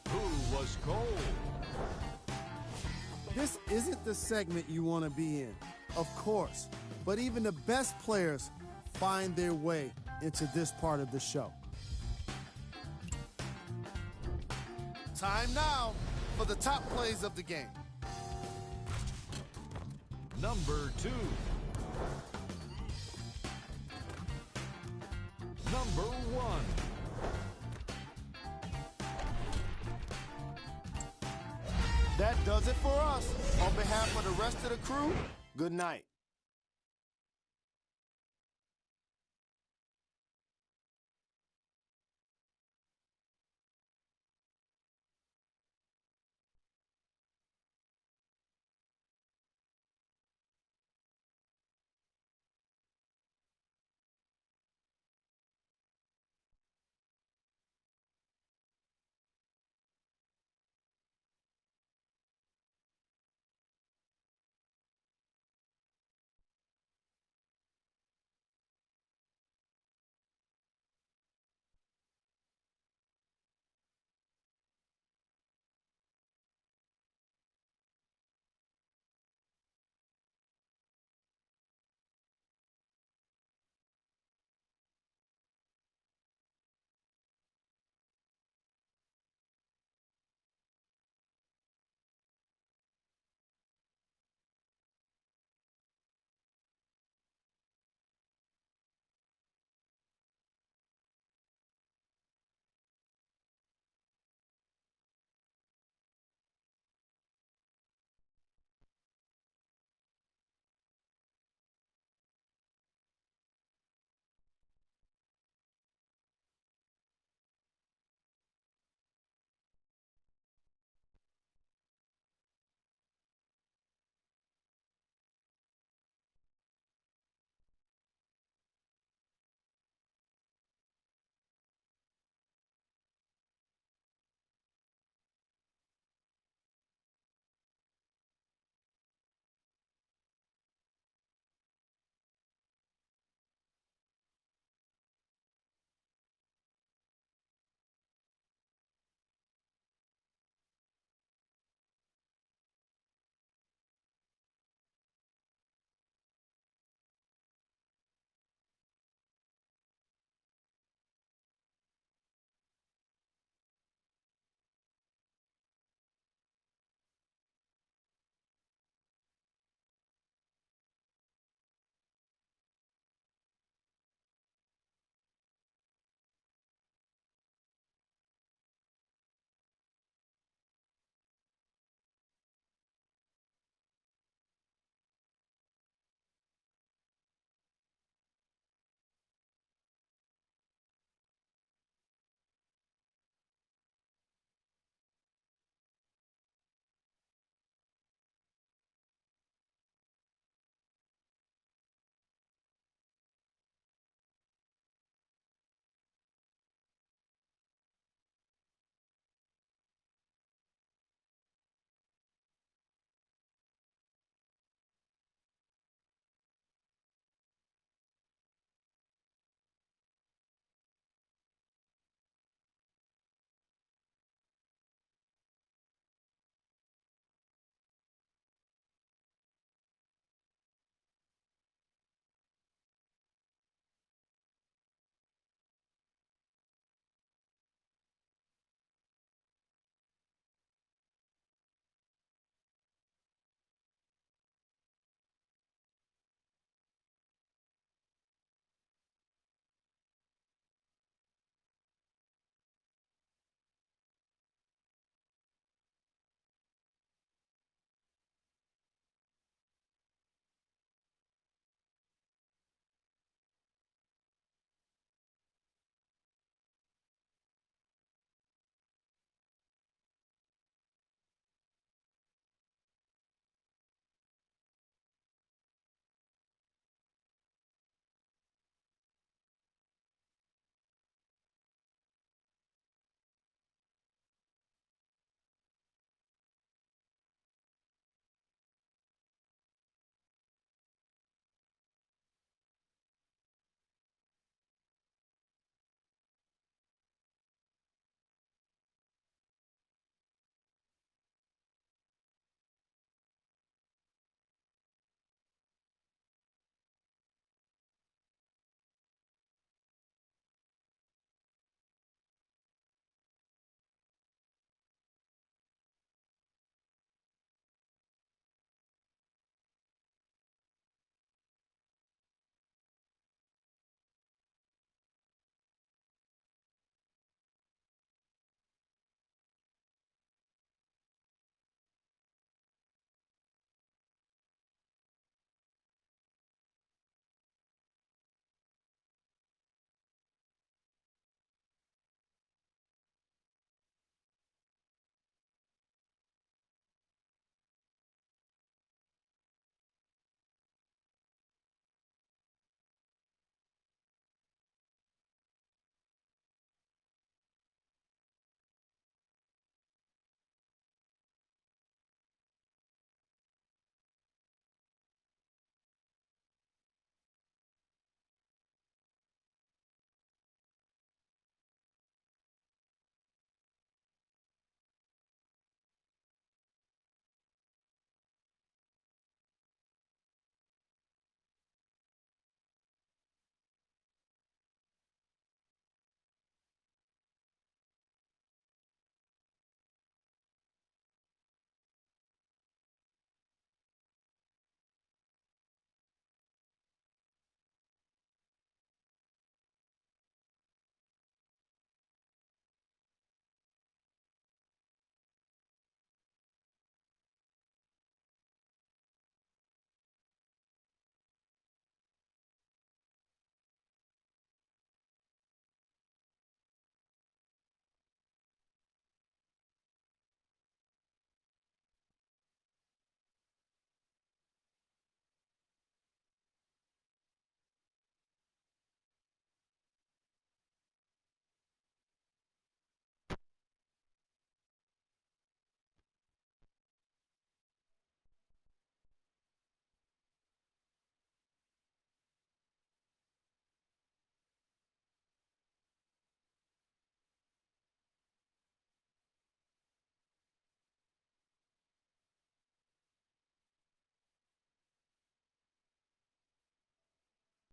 Who was cold? This isn't the segment you want to be in, of course. But even the best players find their way into this part of the show. Time now for the top plays of the game. Number 2. Number 1. That does it for us. On behalf of the rest of the crew, good night.